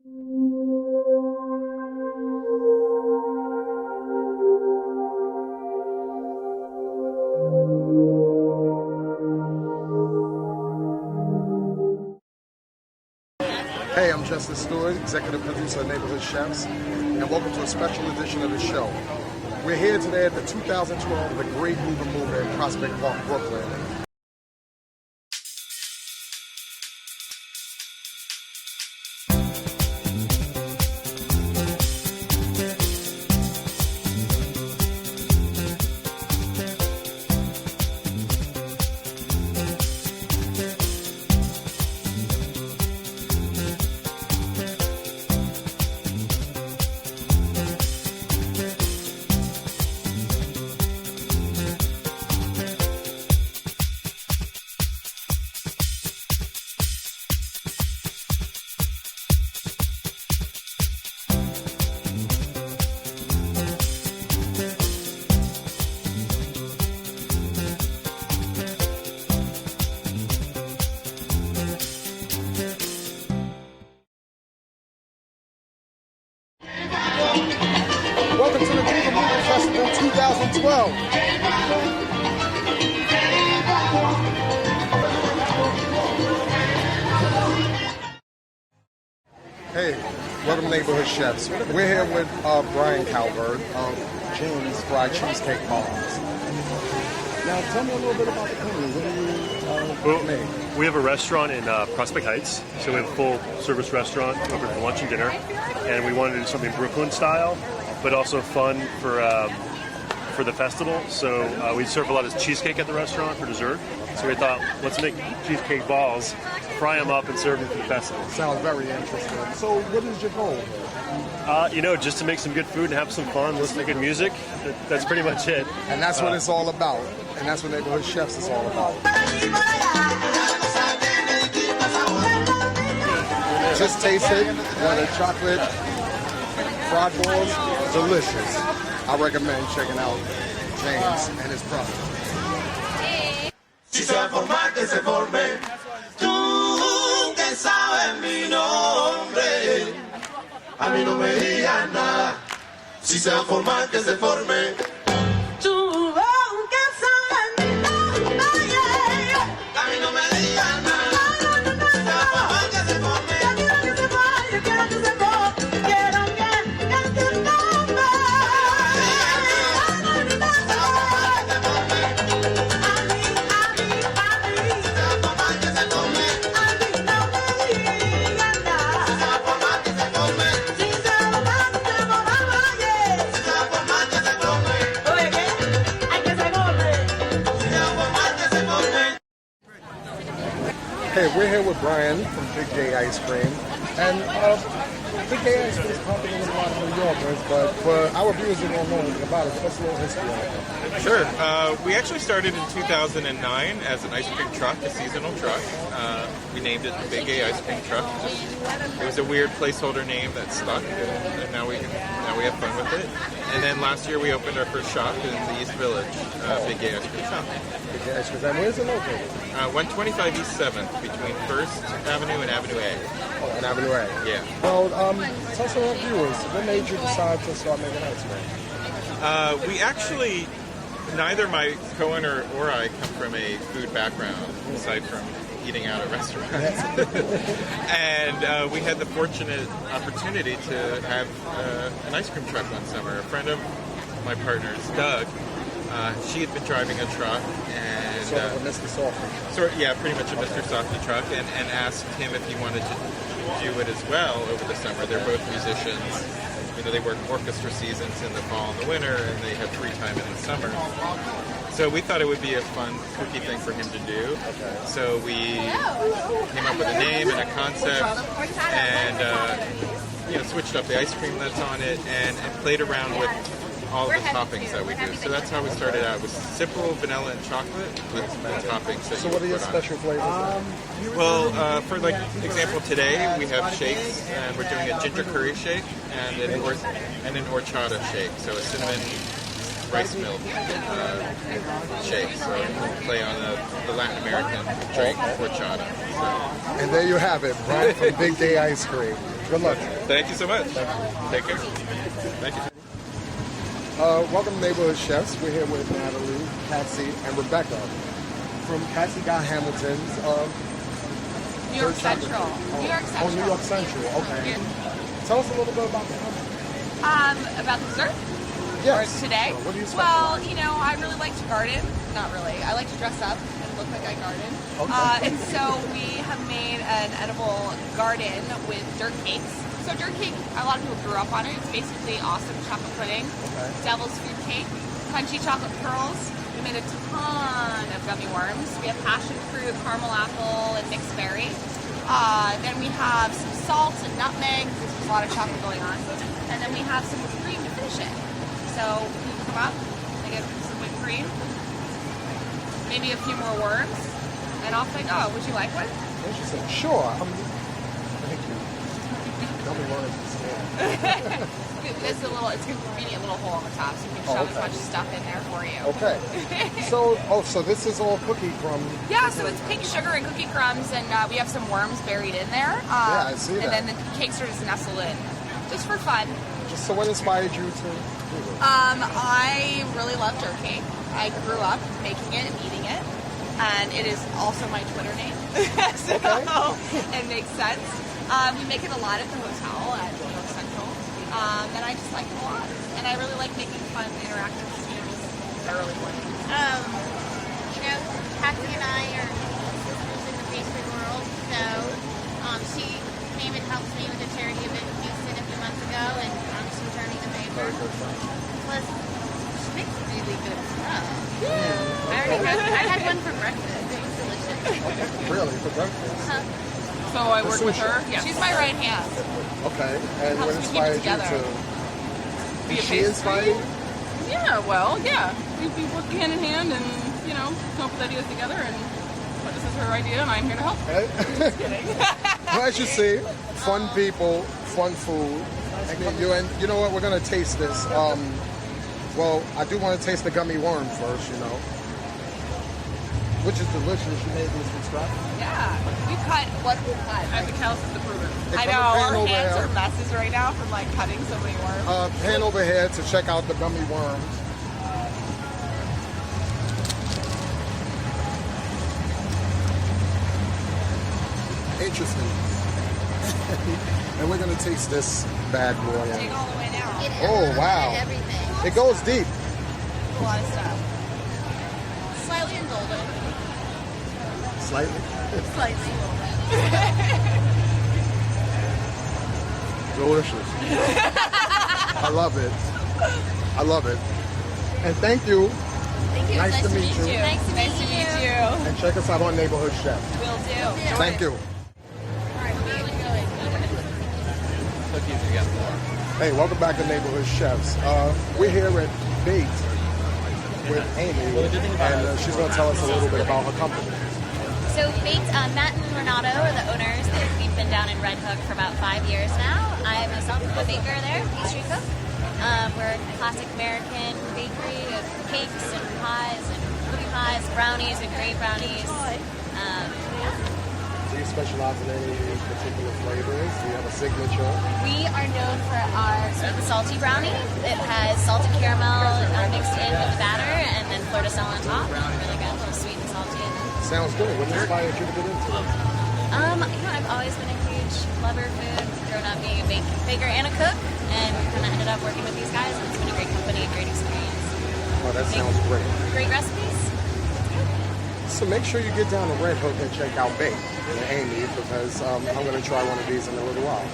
Hey, I'm Stewart, executive producer of Neighborhood Chefs, and welcome to a special edition of the show. We're here today at the 2012 The Great Googa Mooga in Prospect Park, Brooklyn. Welcome to the Googa Mooga Festival 2012. Hey, welcome to Neighborhood Chefs. We're here with Brian Calvert of James Fried Cheesecake Bars. Now, tell me a little bit about the company. What do you make? We have a restaurant in Prospect Heights, so we have a full-service restaurant open for lunch and dinner, and we wanted to do something Brooklyn style, but also fun for the festival. So we serve a lot of cheesecake at the restaurant for dessert. So we thought, let's make cheesecake balls, fry them up, and serve them for the festival. Sounds very interesting. So, what is your goal? Just to make some good food and have some fun, listen to good music. That's pretty much it. And that's what it's all about. And that's what Neighborhood Chefs is all about. Just taste it. The chocolate fried balls, delicious. I recommend checking out James and his product. Si se forma que se forme, tú que sabes mi nombre, a mí no me digas nada. Si se forma que se forme. Hey, we're here with Brian from Big Gay Ice Cream, and Big Gay Ice Cream is popular with a lot of New Yorkers, but for our viewers who don't know anything about it, what's a little history on it? Sure. We actually started in 2009 as an ice cream truck, a seasonal truck. We named it the Big Gay Ice Cream Truck. It was a weird placeholder name that stuck, and now we have fun with it. And then last year we opened our first shop in the East Village, Big Gay Ice Cream Shop. Big Gay Ice Cream. And where's it located? 125 East 7th, between 1st Avenue and Avenue A. Oh, and Avenue A. Yeah. Well, tell some of our viewers, what made you decide to start making ice cream? We actually, neither my co-owner or I come from a food background, aside from eating out at restaurants. And we had the fortunate opportunity to have an ice cream truck one summer. A friend of my partner's, Doug, she had been driving a truck and sort of a Mr. Softy. Yeah, pretty much a Mr. Softy truck, and asked him if he wanted to do it as well over the summer. They're both musicians. They work orchestra seasons in the fall and the winter, and they have free time in the summer. So we thought it would be a fun, kooky thing for him to do. Okay. So we came up with a name and a concept, and switched up the ice cream that's on it, and played around with all of the toppings that we do. So that's how we started out, with simple vanilla and chocolate with toppings that So what are your special flavors? Well, for example, today we have shakes, and we're doing a ginger curry shake and an horchata shake, so a cinnamon rice milk shake. So we play on the Latin American drink, horchata. So. And there you have it, Brian from Big Gay Ice Cream. Good luck. Thank you so much. Take care. Thank you. Welcome to Neighborhood Chefs. We're here with Natalie, Patsy, and Rebecca from Patsy Got Hamilton's. New York Third Chapter. Central. New York Central. Oh, New York Central. Okay. Tell us a little bit about the company. About the dessert? Yes. Or today? What do you Well, specialize? you know, I really like to garden. Not really. I like to dress up and look like I garden. Okay. And so we have made an edible garden with dirt cakes. So dirt cake, a lot of people grew up on it. It's basically awesome chocolate pudding, Okay. devil's food cake, crunchy chocolate pearls. We made a ton of gummy worms. We have passion fruit, caramel apple, and mixed berry. Then we have some salt and nutmeg. There's a lot of chocolate going on. And then we have some whipped cream to finish it. So you come up, I get some whipped cream, maybe a few more worms, and off they go. Would you like one? Interesting. Sure. Thank you. Gummy worms is good. It's a little, it's convenient little hole on the top, so you can shove as much stuff in there for you. Okay. So this is all cookie crumb. Yeah, so it's pink sugar and cookie crumbs, and we have some worms buried in there. Yeah, I see and that. then the cakes are just nestled in, just for fun. So what inspired you to do this? I really love jerky. I grew up making it and eating it, and it is also my Twitter name, so it makes sense. We make it a lot at the hotel at New York Central, and I just like it a lot. And I really like making fun, interactive scenes early morning. You know, Patsy and I are sisters in the pastry world, so she came and helped me with a charity event in Houston a few months ago, and she's returning the favor. Plus, she makes really good stuff. I had one for breakfast. It was delicious. Really, for breakfast? So I work with sushi. her. Yeah. She's my right hand. Okay. And what Helps me keep it inspired you together. to? Be a Did she pastry? inspire you? Yeah, well, yeah. We work hand in hand and, you know, come up with ideas together, and this is her idea, and I'm here to help. Hey? Just kidding. Well, as you see, fun people, fun food. And you know what? We're gonna taste this. Well, I do want to taste the gummy worm first. You know, which is delicious. You made this from scratch. Yeah. We cut what we cut. I have the calluses to prove it. Hey, I from know, the pan our over hands here. are messes right now from like cutting so many worms. Pan over here to check out the gummy worms. Interesting. And we're gonna taste this bad boy. Dig all the way down. Oh, wow. Everything. It goes deep. A lot of stuff. Slightly indulgent. Slightly. Slightly. Delicious. I love it. I love it. And thank you. Thank you. Nice to meet you. Nice to meet you. And check us out on Neighborhood Chef. Will do. Thank you. Alright, where are we going? Cookies again. Hey, welcome back to Neighborhood Chefs. We're here at Bait with Amy, and she's going to tell us a little bit about her company. So Baked, Matt and Renato are the owners. We've been down in Red Hook for about 5 years now. I myself am a baker there, pastry cook. We're a classic American bakery of cakes and pies and cookie pies, brownies and great brownies. Do you specialize in any particular flavors? Do you have a signature? We are known for our sweet and salty brownie. It has salted caramel mixed in with the batter and then fleur de sel on top. Really good, a little sweet and salty. Sounds good. What inspired you to get into it? I've always been a huge lover of food, grown up being a baker and a cook, and kind of ended up working with these guys, and it's been a great company, a great experience. Oh, that sounds great. Great recipes. So make sure you get down to Red Hook and check out Bait with Amy, because I'm going to try one of these in a little while.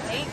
Thanks.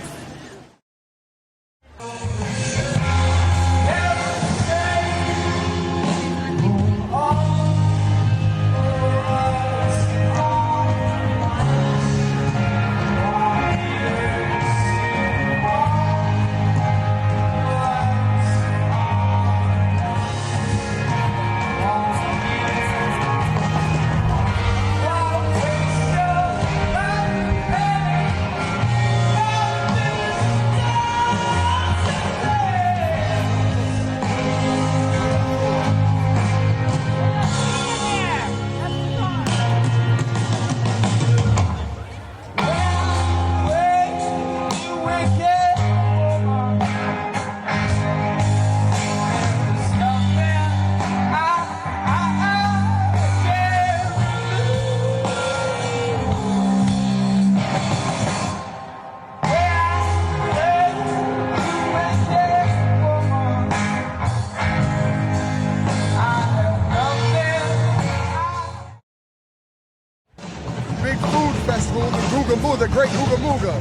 food festival, the Googa Mooga, the Great Googa Mooga.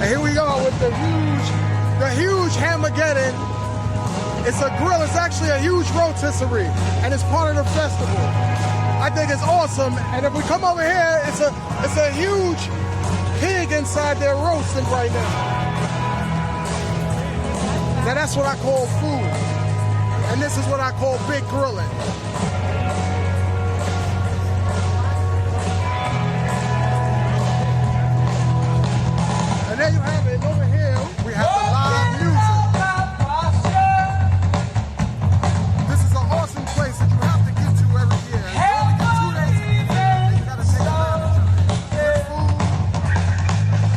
And here we are with the huge Hamageddon. It's a grill. It's actually a huge rotisserie, and it's part of the festival. I think it's awesome. And if we come over here, it's a huge pig inside there roasting right now. Now that's what I call food, and this is what I call big grilling. And there you have it. Over here, we have the live music. This is an awesome place that you have to get to every year. You only get 2 days in the year, and you gotta take advantage of it. Good food,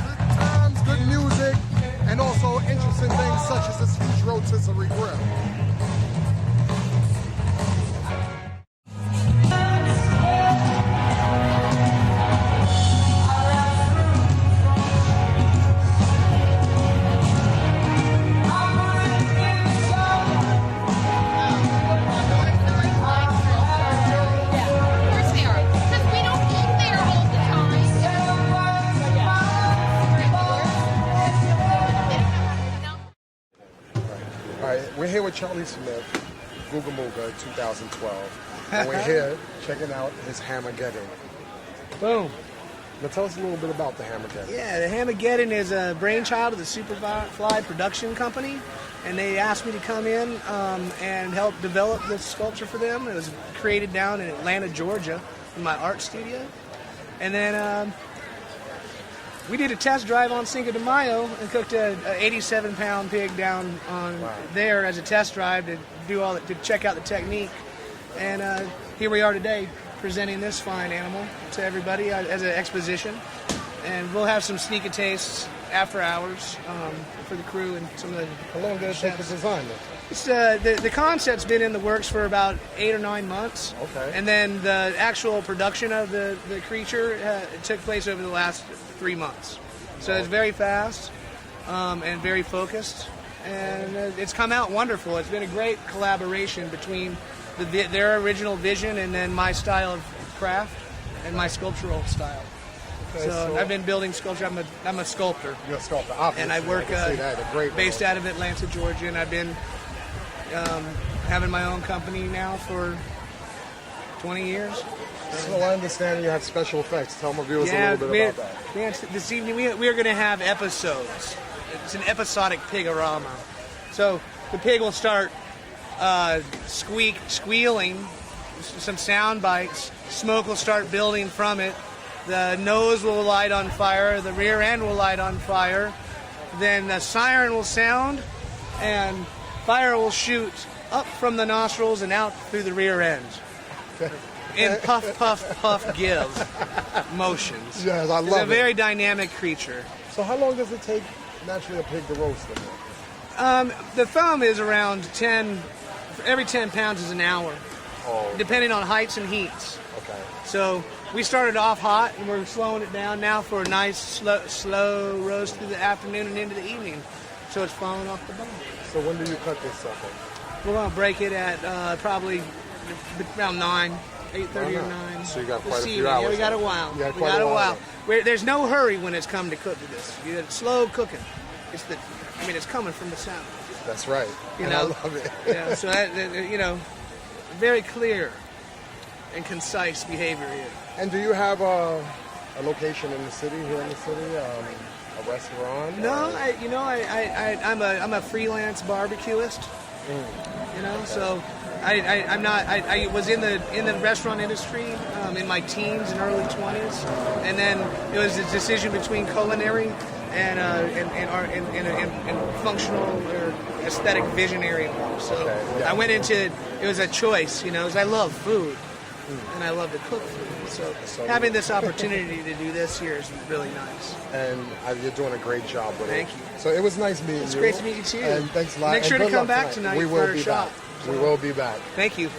good times, good music, and also interesting things such as this huge rotisserie grill. We're here with Charlie Smith, Googa Mooga 2012, and we're here checking out his Hamageddon. Boom. Now tell us a little bit about the Hamageddon. Yeah, the Hamageddon is a brainchild of the Superfly production company, and they asked me to come in and help develop this sculpture for them. It was created down in Atlanta, Georgia, in my art studio. And then we did a test drive on Cinco de Mayo and cooked a 87-pound pig down on there as a test drive to check out the technique. And here we are today, presenting this fine animal to everybody as an exposition. And we'll have some sneak tastes after hours for the crew and some of the. How long did it take to design this? It's, the concept's been in the works for about 8 or 9 months. Okay. And then the actual production of the creature took place over the last 3 months. So it's very fast and very focused. And it's come out wonderful. It's been a great collaboration between their original vision and then my style of craft and my sculptural style. Okay, so I've been building sculpture. I'm a sculptor. You're a sculptor, obviously. And I work based out of Atlanta, Georgia, and I've been having my own company now for 20 years. So I understand you have special effects. Tell my viewers a little bit about that. This evening we are going to have episodes. It's an episodic pigorama. So the pig will start squealing, some sound bites. Smoke will start building from it. The nose will light on fire. The rear end will light on fire. Then the siren will sound, and fire will shoot up from the nostrils and out through the rear end. Okay. In puff, puff, puff, give motions. Yes, I love it. It's a very dynamic creature. So how long does it take naturally a pig to roast them? The thumb is around 10, every 10 pounds is an hour, depending on heights and heats. Okay. So we started off hot, and we're slowing it down now for a nice, slow roast through the afternoon and into the evening. So it's falling off the bone. So when do you cut this stuff? We're going to break it at probably around 9, 8:30 or 9. So you got quite a few hours. Yeah, we got a while. We got a while. There's no hurry when it's come to cook this. It's slow cooking. It's coming from the south. That's right. I love it. Yeah. So that, very clear and concise behavior here. And do you have a location in the city, here in the city, a restaurant? No, I'm a freelance barbecuist. So I was in the restaurant industry in my teens and early 20s, and then it was a decision between culinary and functional or aesthetic visionary work. So I went into it was a choice, because I love food and I love to cook food. So having this opportunity to do this here is really nice. And you're doing a great job with it. Thank you. So it was nice meeting you. It's great to meet you too. And thanks a lot. Make sure to come back tonight for a shot. We will be back. Thank you.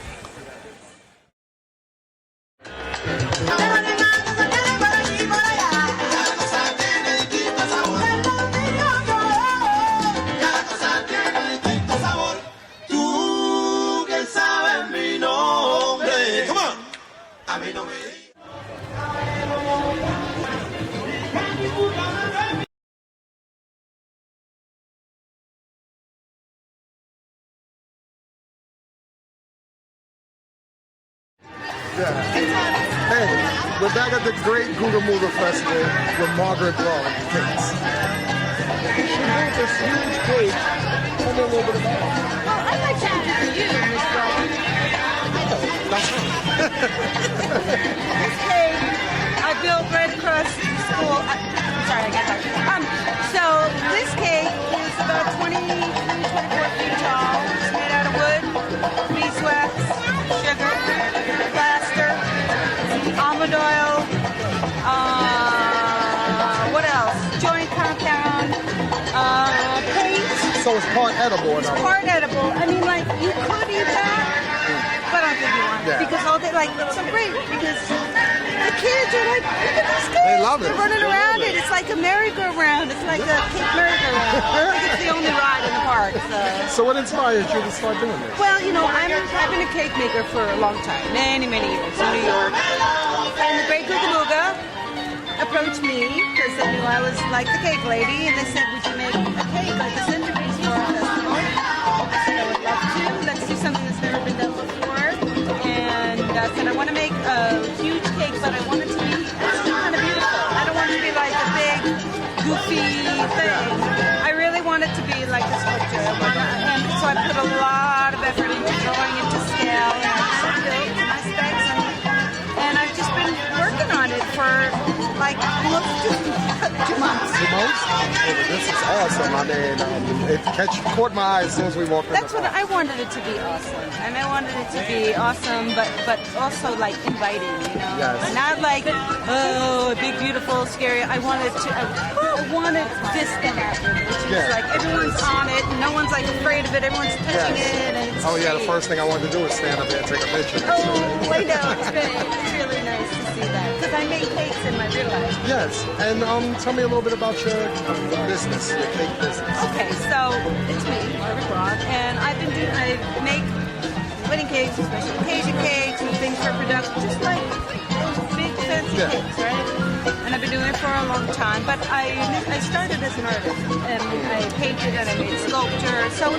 Yeah. Hey, we're back at the great Googa Mooga Festival with Margaret Braun cakes. She made this huge cake. Tell me a little bit about it. Well, I'd like to interview you, Miss Braun. That's right. This cake I built right across the school. Sorry, I got that. So this cake is about 24 feet tall. It's made out of wood, beeswax, sugar, plaster, almond oil. What else? Joint compound, paint. So it's part edible. It's part edible. I mean, like, you could eat that, but I don't think you want it. Yeah. Because all they, like, it's so great because the kids are like, look at this kid. They love it. They're running They around love it. It's like a merry-go-round. It's like a cake merry-go-round. I think it's the only ride in the park. So what inspired you to start doing this? Well, you know, I've been a cake maker for a long time, many, many years in New York. And the great Googa Mooga approached me because they knew I was like the cake lady, and they said, would you make a cake like a centerpiece for our festival? I said, I would love to. Let's do something that's never been done before. And I said, I want to make a huge cake, but I want it to be kind of beautiful. I don't want it to be like a big, goofy thing. I really want it to be like a sculpture. And so I put a lot of effort into drawing it to scale, and I built to my specs, and I've just been working on it for like almost 2 months. 2 months? Oh, this is awesome. I mean, it caught my eye as soon as we walked in. That's what I wanted it to be awesome, and I wanted it to be awesome, but also like inviting, you know, Yes. not like a big, beautiful, scary. I wanted this to happen, which is like everyone's on it, and no one's like afraid of it. Everyone's touching it, and it's the great. first thing I wanted to do was stand up there and take a picture. Oh, I know. It's really nice to see that because I make cakes in my real life. Yes, and tell me a little bit about your business, your cake business. Okay, so it's me, Margaret Braun, and I make wedding cakes, special occasion cakes, and things for production, just like those big fancy cakes, right? And I've been doing it for a long time, but I started as an artist, and I painted and I made sculpture, so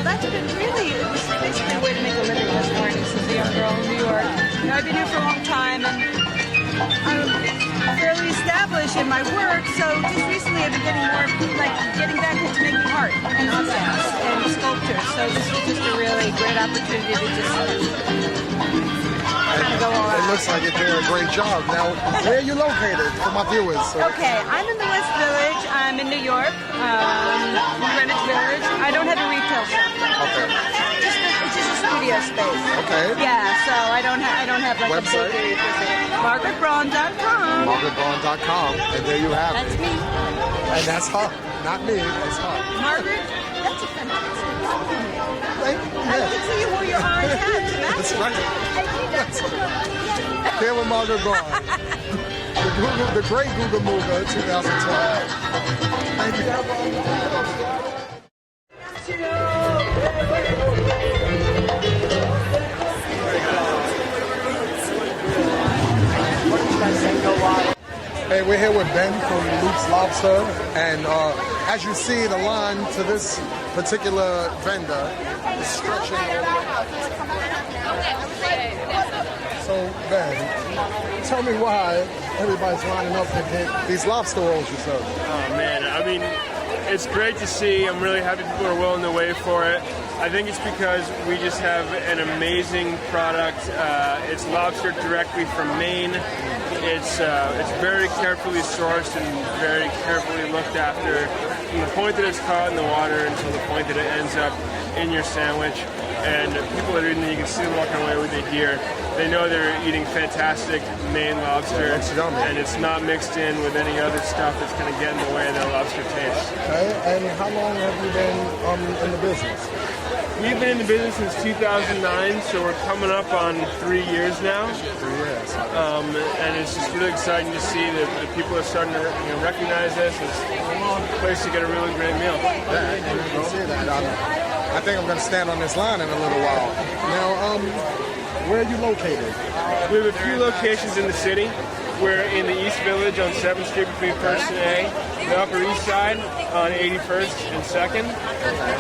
that's been really, it was basically a way to make a living this morning since a young girl in New York. You know, I've been here for a long time, and I'm fairly established in my work, so just recently I've been getting back into making art and objects and sculpture. So this was just a really great opportunity to just kind of go all out. It looks like you're doing a great job. Now, where are you located for my viewers? Okay, I'm in the West Village. I'm in New York, Greenwich Village. I don't have a retail shop. Okay. It's just a studio space. Okay. Yeah, so I don't have like Website? a bakery. MargaretBraun.com. MargaretBraun.com, and there you have That's it. me. And that's her, not me. It's her. Margaret, that's a fantastic compliment. Thank you. I can see you wore your orange hat. That's right. That's right. Here with Margaret Braun. The great Googa Mooga 2012. Thank you. Hey, we're here with Ben from Luke's Lobster, and as you see, the line to this particular vendor is stretching all the way. So, Ben, tell me why everybody's lining up to get these lobster rolls you serve. Oh man, I mean, it's great to see. I'm really happy people are willing to wait for it. I think it's because we just have an amazing product. It's lobster directly from Maine. It's very carefully sourced and very carefully looked after from the point that it's caught in the water until the point that it ends up in your sandwich. And people that are eating it, you can see them walking away with it here. They know they're eating fantastic Maine lobster, and it's not mixed in with any other stuff that's going to get in the way of that lobster taste. Okay, and how long have you been in the business? We've been in the business since 2009, so we're coming up on 3 years now. 3 years. And it's just really exciting to see that the people are starting to recognize this as a place to get a really great meal. Yeah, and you can see that. I think I'm going to stand on this line in a little while. Now, where are you located? We have a few locations in the city. We're in the East Village on 7th Street between 1st and A. The Upper East Side on 81st and 2nd.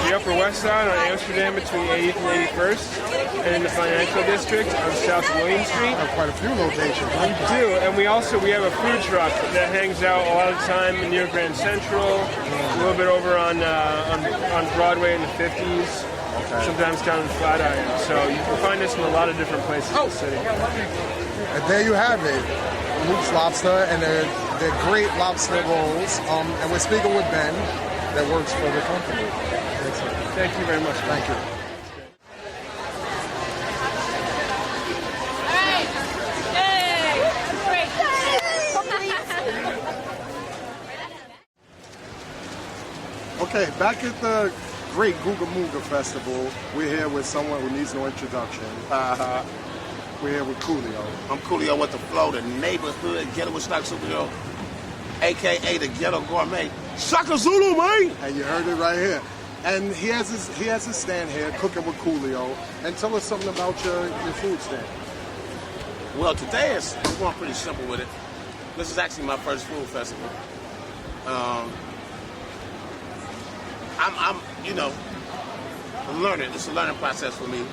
The Upper West Side on Amsterdam between 80th and 81st. And in the Financial District on South William Street. Quite a few locations. We do, and we have a food truck that hangs out a lot of the time near Grand Central, a little bit over on Broadway in the 50s. Okay. Sometimes down in Flatiron. So you can find us in a lot of different places in the city. And there you have it. Luke's Lobster and their great lobster rolls. And we're speaking with Ben that works for the company. Thank you very much. Thank you. Okay, back at the great Googa Mooga Festival, we're here with someone who needs no introduction. We're here with Coolio. I'm Coolio with the flow, the neighborhood ghetto snack superhero, a.k.a. the ghetto gourmet. Shaka Zulu, man! And you heard it right here. And he has his stand here, cooking with Coolio. And tell us something about your food stand. Well, today I'm going pretty simple with it. This is actually my first food festival. I'm learning. It's a learning process for me.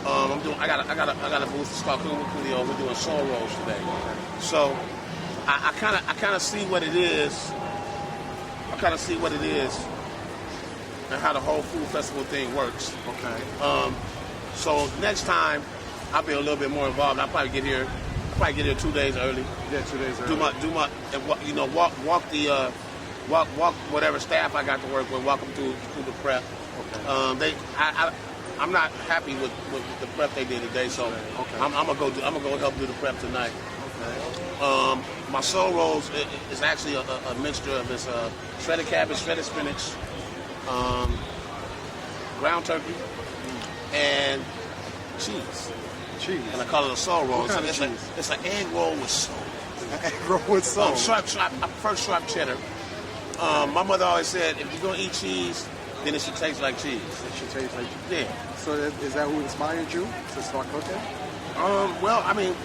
I got a booth that's called Coolio. We're doing soul rolls today. So I kind of see what it is. And how the whole food festival thing works. Okay. So next time I'll be a little bit more involved. I'll probably get here 2 days early. Yeah, 2 days early. Walk whatever staff I got to work with. Walk them through the prep. Okay. I'm not happy with the prep they did today, so okay. I'm gonna go help do the prep tonight. Okay. My soul rolls is actually a mixture of this shredded cabbage, shredded spinach, ground turkey, and cheese. Cheese. And I call it a soul roll. What kind of cheese? It's an egg roll with soul. An egg roll with soul. I prefer sharp cheddar. My mother always said, if you're gonna eat cheese, then it should taste like cheese. It should taste like cheese. Yeah. So is that who inspired you to start cooking? Well, I mean,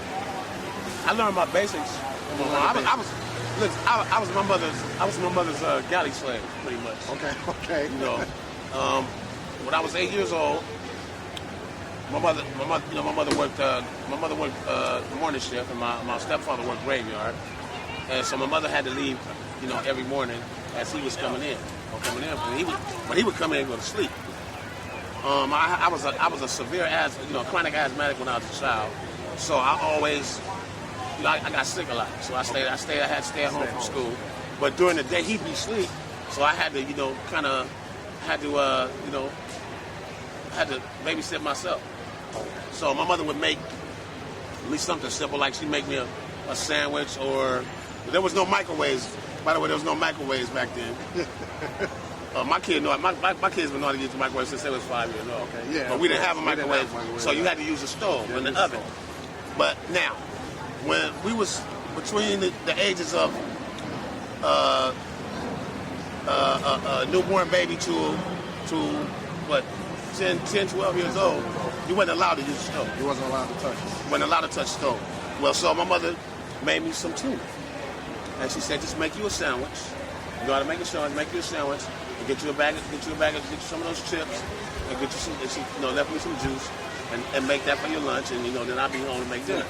I learned my basics. I was my mother's galley slave, pretty much. Okay. You know, when I was 8 years old, my mother worked morning shift, and my stepfather worked graveyard, and so my mother had to leave, every morning as he was coming in. When he would come in and go to sleep. I was a severe chronic asthmatic when I was a child, so I always, I got sick a lot. So I had to stay at home from school. But during the day he'd be asleep, so I had to, had to babysit myself. So my mother would make at least something simple, like she'd make me a sandwich, or there was no microwaves. By the way, there was no microwaves back then. My kids been knowing how to use the microwave since they was 5 years old. Okay, yeah. But we didn't have a microwave, so you had to use a stove and the oven. But now, when we was between the ages of a newborn baby to what, 10, 12 years old, you wasn't allowed to use the stove. You wasn't allowed to touch it. Wasn't allowed to touch the stove. Well, so my mother made me some tuna. And she said, just make you a sandwich. You know how to make a sandwich, make you a sandwich, and get you some of those chips, and get you some, left me some juice, and make that for your lunch, and then I'll be home to make dinner.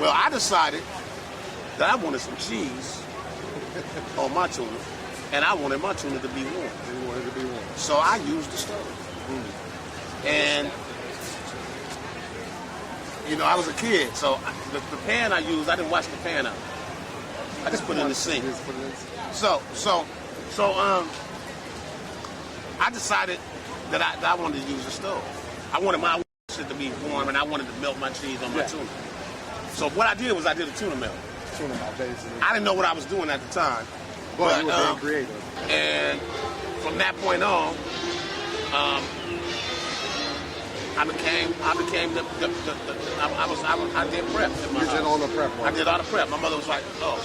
Well, I decided that I wanted some cheese on my tuna, and I wanted my tuna to be warm. You wanted it to be warm. So I used the stove. And I was a kid, so the pan I used, I didn't wash the pan out. I just put it in the sink. So I decided that I wanted to use the stove. I wanted my shit to be warm, and I wanted to melt my cheese on my tuna. So what I did was I did a tuna melt. Tuna melt, basically. I didn't know what I was doing at the time. But you were being creative. And from that point on, I did prep. You did all the prep work. I did all the prep. My mother was like, "Oh,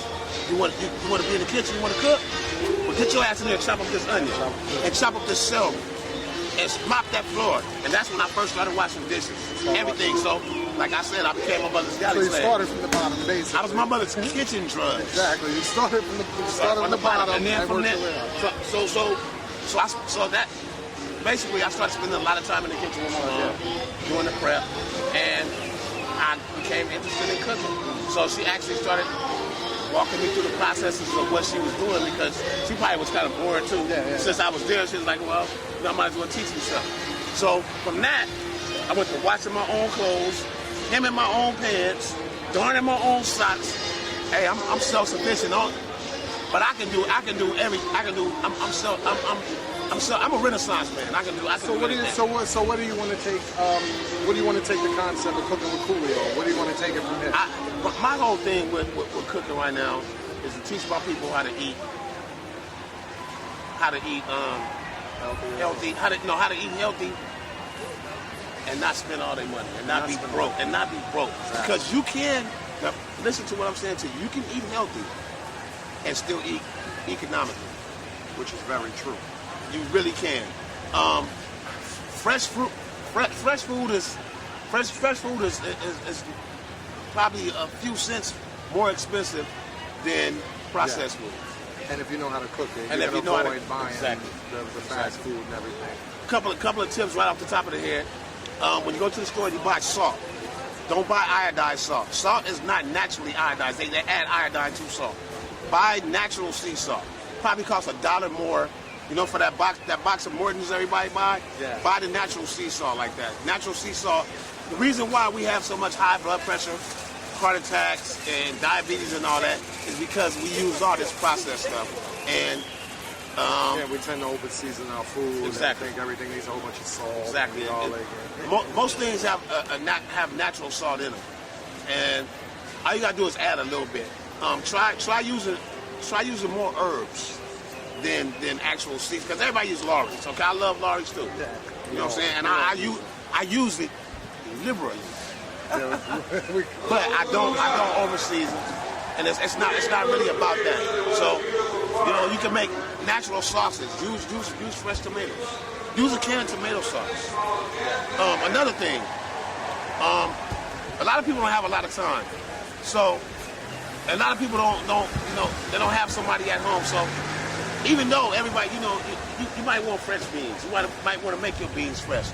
you want to be in the kitchen? You want to cook? Well, get your ass in there and chop up this onion and chop up this celery and mop that floor. And that's when I first started washing dishes. Everything. So, like I said, I became my mother's galley So you slave. started from the bottom, basically. I was my mother's kitchen drudge. Exactly. You started from the bottom, and then from worked there. your way up. So that basically I started spending a lot of time in the kitchen with my mom, doing the prep, and I became interested in cooking. So she actually started walking me through the processes of what she was doing because she probably was kind of bored too. Since I was there, she was like, well, I might as well teach you something. So from that, I went to washing my own clothes, hemming my own pants, darning my own socks. Hey, I'm self-sufficient on, but I'm a Renaissance man. So what do you want to take? What do you want to take the concept of cooking with Coolio? What do you want to take it from here? My whole thing with cooking right now is to teach my people how to eat healthy, how to eat healthy, and not spend all their money, and not be broke, Exactly. Because you can. Now, listen to what I'm saying to you. You can eat healthy and still eat economically, Which is very true. you really can. Fresh food is probably a few cents more expensive than processed food. And if you know how to cook it, And you if can you know how to- avoid buying Exactly. the fast food and everything. Couple of tips right off the top of the head. When you go to the store, you buy salt. Don't buy iodized salt. Salt is not naturally iodized. They add iodine to salt. Buy natural sea salt. Probably costs $1 more. You know, for that box of Morton's everybody buy. Yeah. Buy the natural sea salt like that. Natural sea salt. The reason why we have so much high blood pressure, heart attacks, and diabetes and all that is because we use all this processed stuff. And we tend to over-season our food. Exactly. And think everything needs a whole bunch of salt. Exactly. And garlic. Most things have natural salt in them, and all you gotta do is add a little bit. Try using more herbs than actual seeds, because everybody uses Lawry's. Okay, I love Lawry's too. Yeah. You know what I'm saying? And I use it liberally, but I don't over-season, and it's not really about that. So you can make natural sauces. Use fresh tomatoes. Use a can of tomato sauce. Another thing, a lot of people don't have a lot of time, so a lot of people they don't have somebody at home. So even though everybody, you might want fresh beans, you might want to make your beans fresh,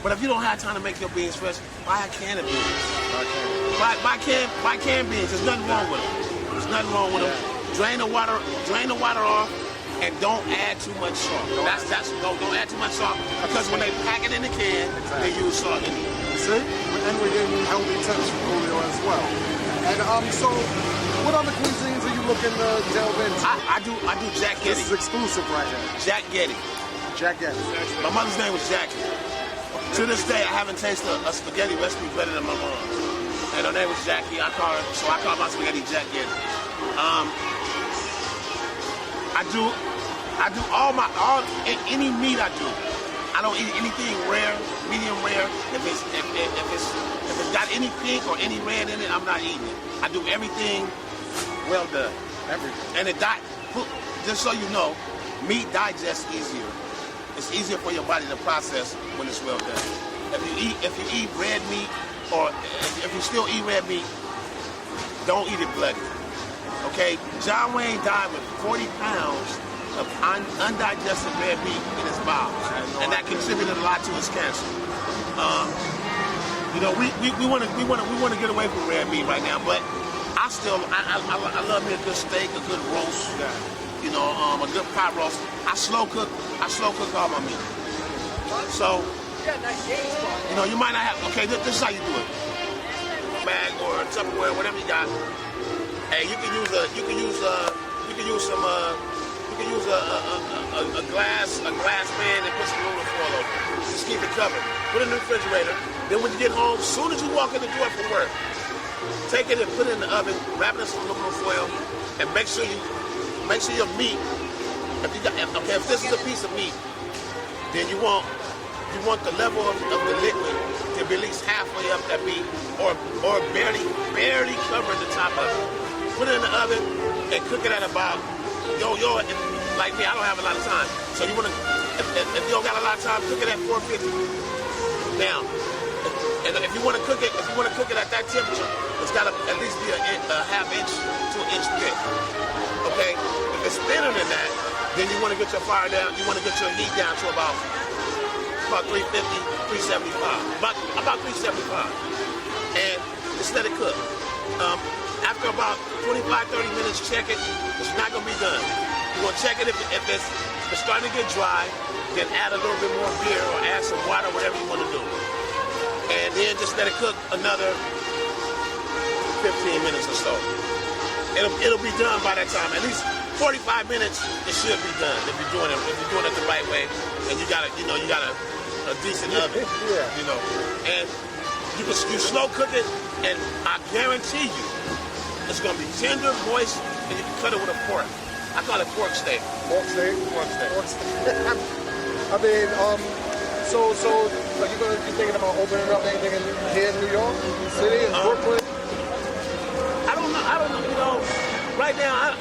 but if you don't have time to make your beans fresh, buy a can of beans. Buy canned beans. There's nothing wrong with them. Drain the water off. And don't add too much salt. Don't add too much salt, because when they pack it in the can, they use salt in it. See? And we're getting healthy tips from Coolio as well. And so, what other cuisines are you looking to delve into? I do Jack Getty. This is exclusive right here. Jack Getty. Jack Getty. My mother's name was Jackie. To this day, I haven't tasted a spaghetti recipe better than my mom's. And her name was Jackie. I call my spaghetti Jack Getty. I do any meat I do. I don't eat anything rare, medium rare. If it's got any pink or any red in it, I'm not eating it. I do everything well done. Everything. And just so you know, meat digests easier. It's easier for your body to process when it's well done. If you eat red meat, or if you still eat red meat, don't eat it bloody. Okay, John Wayne died with 40 pounds of undigested red meat in his bowels, and that contributed a lot to his cancer. We want to get away from red meat right now, but I love me a good steak, a good roast, a good pot roast. I slow cook all my meat. So, you might not have. Okay, this is how you do it. Bag or Tupperware, whatever you got. Hey, you can use a glass pan and put some aluminum foil over it. Just keep it covered. Put it in the refrigerator. Then when you get home, as soon as you walk in the door for work, take it and put it in the oven, wrap it in some aluminum foil, and make sure your meat. If this is a piece of meat, then you want the level of the liquid to be at least halfway up that meat, or barely covering the top of it. Put it in the oven and cook it at about, like me, I don't have a lot of time. So you wanna, if you don't got a lot of time, cook it at 450. Now, and if you wanna cook it at that temperature, it's gotta at least be a half inch to an inch thick. Okay? If it's thinner than that, then you wanna get your fire down, you wanna get your heat down to about 350, 375. About 375. And just let it cook. After about 25, 30 minutes, check it. It's not going to be done. You're going to check it if it's starting to get dry, then add a little bit more beer or add some water, whatever you want to do. And then just let it cook another 15 minutes or so. It'll be done by that time. At least 45 minutes, it should be done if you're doing it the right way. And you got a decent oven. Yeah. And you slow cook it, and I guarantee you, it's gonna be tender, moist, and you can cut it with a fork. I call it fork steak. Fork steak? Fork steak. Fork steak. I mean, so are you thinking about opening up anything here in New York City, in Brooklyn? I don't know. Right now, I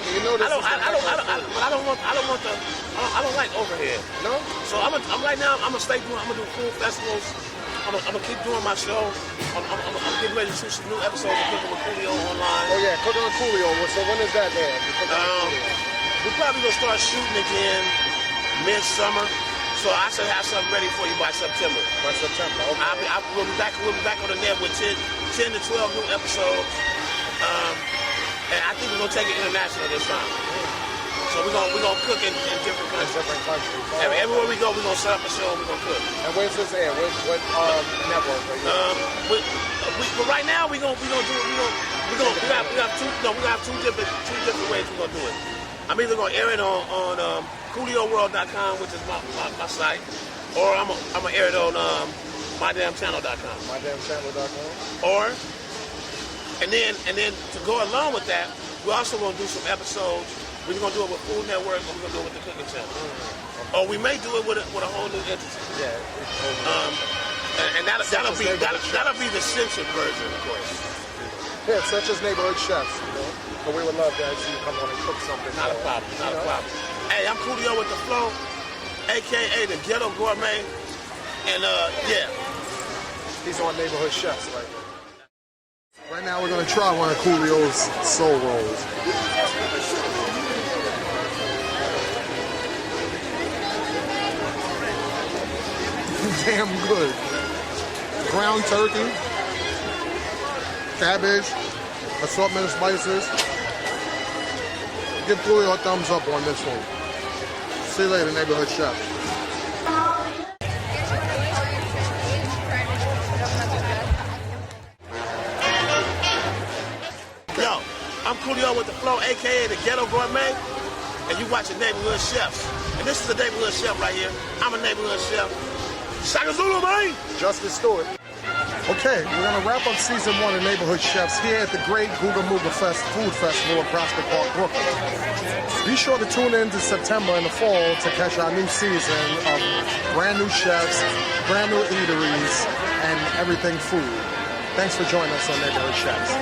don't like overhead. No. So I'm gonna stay doing. I'm gonna do food festivals. I'm gonna keep doing my show. I'm getting ready to shoot some new episodes of Cooking with Coolio online. Oh yeah, Cooking with Coolio. So when is that there? We're probably gonna start shooting again mid-summer. So I should have something ready for you by September. By September. Okay. We'll be back on the net with 10 to 12 new episodes. And I think we're gonna take it international this time. So we're gonna cook in different countries. Everywhere we go, we're gonna set up a show and we're gonna cook. And where's this air? What network are you? But right now we have two different ways we're gonna do it. I'm either gonna air it on CoolioWorld.com, which is my site, or I'm gonna air it on MyDamnChannel.com. MyDamnChannel.com. And then to go along with that, we're also gonna do some episodes. We're gonna do it with Food Network, or we're gonna do it with the Cooking Channel. Or we may do it with a whole new entity. Yeah. And that'll be the censored version, of course. Yeah, such as neighborhood chefs, you know. So we would love to see you come on and cook something. Not a problem. Hey, I'm Coolio with the Flow, aka the Ghetto Gourmet, and yeah. He's on Neighborhood Chefs right now. Right now we're gonna try one of Coolio's soul rolls. Damn good. Ground turkey, cabbage, assortment of spices. Give Coolio a thumbs up on this one. See you later, Neighborhood Chefs. Yo, I'm Coolio with the Flow, aka the Ghetto Gourmet, and you watching Neighborhood Chefs. And this is a neighborhood chef right here. I'm a neighborhood chef. Shaka Zulu, man! Justice Stewart. Okay, we're going to wrap up season 1 of Neighborhood Chefs here at the great Googa Mooga Food Festival in Prospect Park, Brooklyn. Be sure to tune in to September in the fall to catch our new season of brand new chefs, brand new eateries, and everything food. Thanks for joining us on Neighborhood Chefs.